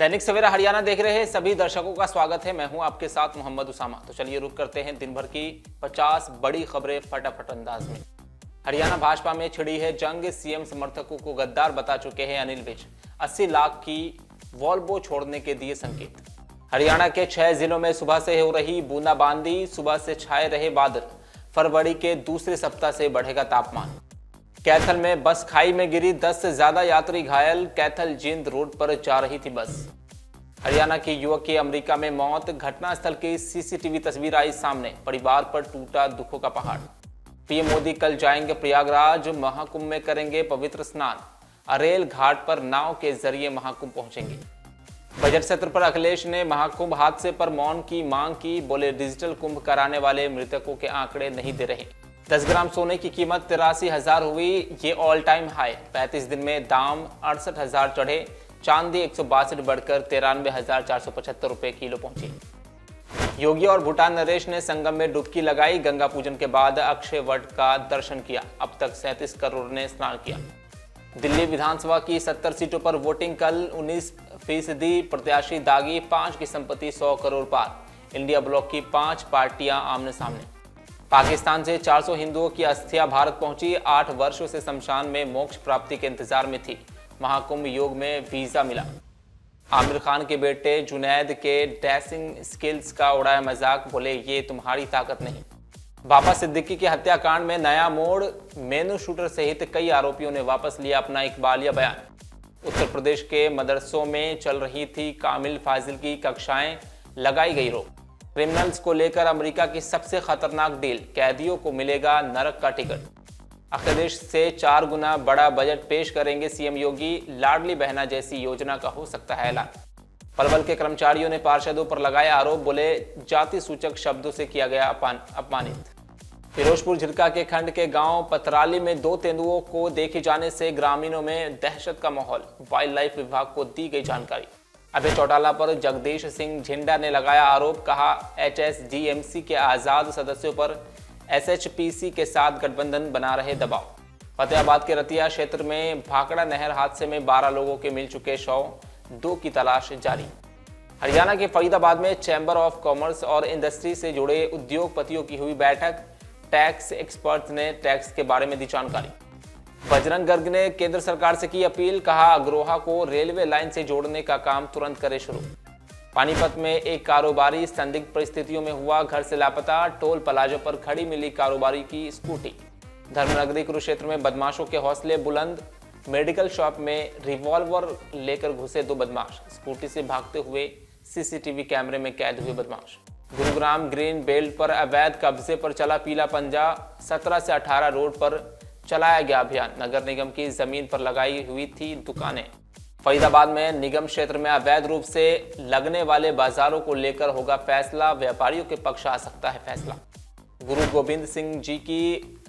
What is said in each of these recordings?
दैनिक सवेरा हरियाणा देख रहे हैं सभी दर्शकों का स्वागत है। मैं हूं आपके साथ मोहम्मद उसामा। तो चलिए रुक करते हैं दिन भर की 50 बड़ी खबरें फटाफट अंदाज में। हरियाणा भाजपा में छिड़ी है जंग, सीएम समर्थकों को गद्दार बता चुके हैं अनिल विज। 80 लाख की वॉल्वो छोड़ने के दिए संकेत। हरियाणा के 6 जिलों में सुबह से हो रही बूंदाबांदी, सुबह से छाए रहे बादल। फरवरी के दूसरे सप्ताह से बढ़ेगा तापमान। कैथल में बस खाई में गिरी, 10 से ज्यादा यात्री घायल। कैथल जींद रोड पर जा रही थी बस। हरियाणा के युवक की अमेरिका में मौत, घटनास्थल की सीसीटीवी तस्वीर आई सामने। परिवार पर टूटा दुखों का पहाड़। पीएम मोदी कल जाएंगे प्रयागराज, महाकुंभ में करेंगे पवित्र स्नान। अरेल घाट पर नाव के जरिए महाकुंभ पहुंचेंगे। बजट सत्र पर अखिलेश ने महाकुंभ हादसे पर मौन की मांग की। बोले डिजिटल कुंभ कराने वाले मृतकों के आंकड़े नहीं दे रहे। 10 ग्राम सोने की कीमत 83,000 हुई, ये ऑल टाइम हाई। 35 दिन में दाम 68,000 चढ़े। चांदी 162 बढ़कर 93,475 रुपए किलो पहुंची। योगी और भूटान नरेश ने संगम में डुबकी लगाई। गंगा पूजन के बाद अक्षय वट का दर्शन किया। अब तक 37 करोड़ ने स्नान किया। दिल्ली विधानसभा की 70 सीटों पर वोटिंग कल। 19% प्रत्याशी दागी। 5 की संपत्ति 100 करोड़ पार। इंडिया ब्लॉक की 5 पार्टियां आमने सामने। पाकिस्तान से 400 हिंदुओं की अस्थियां भारत पहुंची। 8 वर्षों से शमशान में मोक्ष प्राप्ति के इंतजार में थी। महाकुंभ योग में वीजा मिला। आमिर खान के बेटे जुनैद के डैशिंग स्किल्स का उड़ाया मजाक। बोले ये तुम्हारी ताकत नहीं। बाबा सिद्दीकी के हत्याकांड में नया मोड़। मेनू शूटर सहित कई आरोपियों ने वापस लिया अपना इकबालिया बयान। उत्तर प्रदेश के मदरसों में चल रही थी कामिल फाजिल की कक्षाएं, लगाई गई रोक। क्रिमिनल्स को लेकर अमेरिका की सबसे खतरनाक डील, कैदियों को मिलेगा नरक का टिकट। अखिलेश से 4 गुना बड़ा बजट पेश करेंगे सीएम योगी। लाडली बहना जैसी योजना का हो सकता है ऐलान। पलवल के कर्मचारियों ने पार्षदों पर लगाया आरोप। बोले जाति सूचक शब्दों से किया गया अपमानित। फिरोजपुर झिरका के खंड के गांव पथराली में 2 तेंदुओं को देखे जाने से ग्रामीणों में दहशत का माहौल। वाइल्ड लाइफ विभाग को दी गई जानकारी। अभय चौटाला पर जगदीश सिंह झिंडा ने लगाया आरोप। कहा एचएसडीएमसी के आजाद सदस्यों पर एसएचपीसी के साथ गठबंधन बना रहे दबाव। फतेहाबाद के रतिया क्षेत्र में भाखड़ा नहर हादसे में 12 लोगों के मिल चुके शव, 2 की तलाश जारी। हरियाणा के फरीदाबाद में चैम्बर ऑफ कॉमर्स और इंडस्ट्री से जुड़े उद्योगपतियों की हुई बैठक। टैक्स एक्सपर्ट्स ने टैक्स के बारे में दी जानकारी। बजरंग गर्ग ने केंद्र सरकार से की अपील। कहा अग्रोहा को रेलवे लाइन से जोड़ने का काम तुरंत करे शुरू। पानीपत में एक कारोबारी संदिग्ध परिस्थितियों में हुआ घर से लापता। टोल प्लाजा पर खड़ी मिली कारोबारी की स्कूटी। धर्मनगरी कुरुक्षेत्र में बदमाशों के हौसले बुलंद। मेडिकल शॉप में रिवॉल्वर लेकर घुसे 2 बदमाश। स्कूटी से भागते हुए सीसीटीवी कैमरे में कैद हुए बदमाश। गुरुग्राम ग्रीन बेल्ट पर अवैध कब्जे पर चला पीला पंजा। 17 से 18 रोड पर चलाया गया अभियान। नगर निगम की जमीन पर लगाई हुई थी दुकानें। फरीदाबाद में निगम क्षेत्र में अवैध रूप से लगने वाले बाजारों को लेकर होगा फैसला। व्यापारियों के पक्ष आ सकता है फैसला। गुरु गोविंद सिंह जी की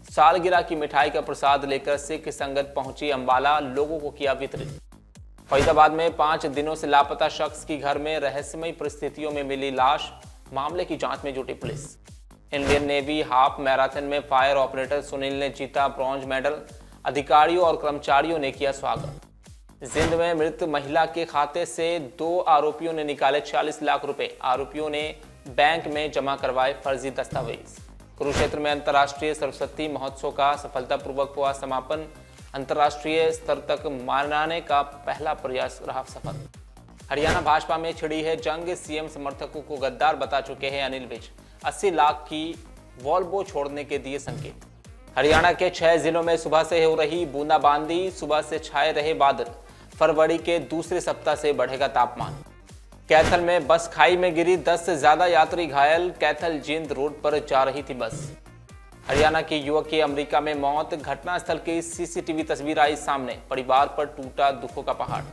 सालगिरह की मिठाई का प्रसाद लेकर सिख संगत पहुंची अंबाला। लोगों को किया वितरित। फरीदाबाद में 5 दिनों से लापता शख्स की घर में रहस्यमयी परिस्थितियों में मिली लाश। मामले की जांच में जुटी police. Indian navy half marathon में फायर ऑपरेटर सुनील ने जीता ब्रॉन्ज मेडल। अधिकारियों और कर्मचारियों ने किया स्वागत। जिंद में मृत महिला के खाते से 2 आरोपियों ने निकाले 40 लाख रुपए। आरोपियों ने बैंक में जमा करवाए फर्जी दस्तावेज। कुरुक्षेत्र में अंतर्राष्ट्रीय सरस्वती महोत्सव का सफलतापूर्वक हुआ समापन। अंतर्राष्ट्रीय स्तर तक मनाने का पहला प्रयास रहा सफल। हरियाणा भाजपा में छिड़ी है जंग, सीएम समर्थकों को गद्दार बता चुके हैं अनिल विज। 80 लाख की वॉल्वो छोड़ने के दिए संकेत। हरियाणा के 6 जिलों में सुबह से हो रही बूंदाबांदी, सुबह से छाए रहे बादल। फरवरी के दूसरे सप्ताह से बढ़ेगा तापमान। कैथल में बस खाई में गिरी, 10 से ज्यादा यात्री घायल। कैथल जींद रोड पर जा रही थी बस। हरियाणा के युवक की अमेरिका में मौत, घटनास्थल की सीसीटीवी तस्वीर आई सामने। परिवार पर टूटा दुखों का पहाड़।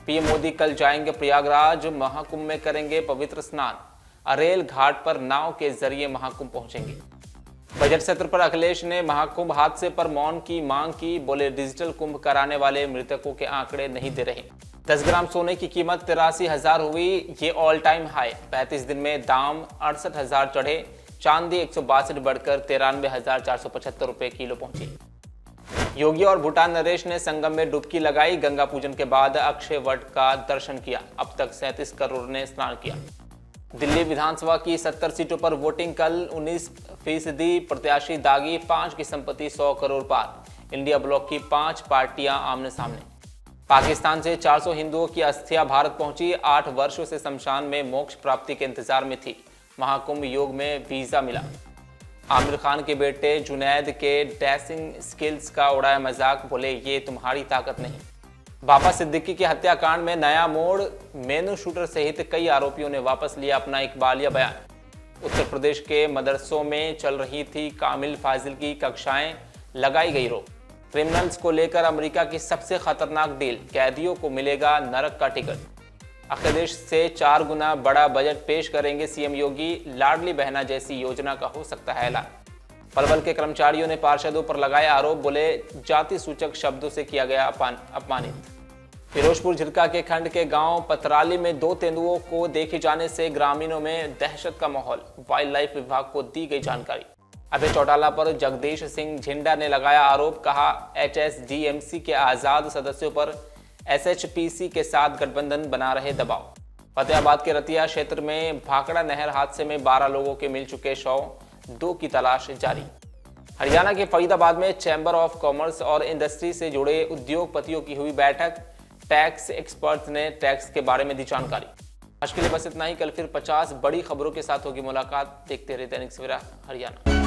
पीएम मोदी कल जाएंगे प्रयागराज, महाकुंभ में करेंगे पवित्र स्नान। अरेल घाट पर नाव के जरिए महाकुंभ पहुंचेंगे। बजट सत्र पर अखिलेश ने महाकुंभ हादसे पर मौन की मांग की। बोले डिजिटल कुंभ कराने वाले मृतकों के आंकड़े नहीं दे रहे। 10 ग्राम सोने की कीमत 83,000 हुई, ये ऑल टाइम हाई। 35 दिन में दाम 68,000 चढ़े। चांदी 162 बढ़कर 93,475 रुपए किलो पहुंची। योगी और भूटान नरेश ने संगम में डुबकी लगाई। गंगा पूजन के बाद अक्षय वट का दर्शन किया। अब तक 37 करोड़ ने स्नान किया। दिल्ली विधानसभा की 70 सीटों पर वोटिंग कल 19% प्रत्याशी दागी। 5 की संपत्ति 100 करोड़ पार। इंडिया ब्लॉक की 5 पार्टियां आमने सामने। पाकिस्तान से 400 हिंदुओं की अस्थियां भारत पहुंची। 8 वर्षों से शमशान में मोक्ष प्राप्ति के इंतजार में थी। महाकुंभ योग में वीजा मिला। आमिर खान के बेटे जुनैद के डैशिंग स्किल्स का उड़ाया मजाक, बोले ये तुम्हारी ताकत नहीं। बाबा सिद्दीकी की हत्याकांड में नया मोड़। मेनू शूटर सहित कई आरोपियों ने वापस लिया अपना इकबालिया बयान। उत्तर प्रदेश के मदरसों में चल रही थी कामिल फाजिल की कक्षाएं, लगाई गई रोक। क्रिमिनल्स को लेकर अमेरिका की सबसे खतरनाक डील, कैदियों को मिलेगा नरक का टिकट। अक्षय से 4 गुना बड़ा बजट पेश करेंगे सीएम योगी। लाडली बहना जैसी योजना का हो सकता है ऐलान। पलवल के कर्मचारियों ने पार्षदों पर लगाए आरोप, बोले जाति सूचक शब्दों से किया गया अपमानित। फिरोजपुर झिरका के खंड के गांव पतराली में 2 तेंदुओं को देखे जाने से ग्रामीणों में दहशत का माहौल। वाइल्ड लाइफ विभाग को दी गई जानकारी। अभय चौटाला पर जगदीश सिंह झिंडा ने लगाया आरोप, कहा HSDMC के आजाद सदस्यों पर SHPC के साथ गठबंधन बना रहे दबाव। फतेहाबाद के रतिया क्षेत्र में भाखड़ा नहर हादसे में 12 लोगों के मिल चुके शव, 2 की तलाश जारी। हरियाणा के फरीदाबाद में चैम्बर ऑफ कॉमर्स और इंडस्ट्री से जुड़े उद्योगपतियों की हुई बैठक। टैक्स एक्सपर्ट्स ने टैक्स के बारे में दी जानकारी। आज के लिए बस इतना ही। कल फिर 50 बड़ी खबरों के साथ होगी मुलाकात। देखते रहे दैनिक सवेरा हरियाणा।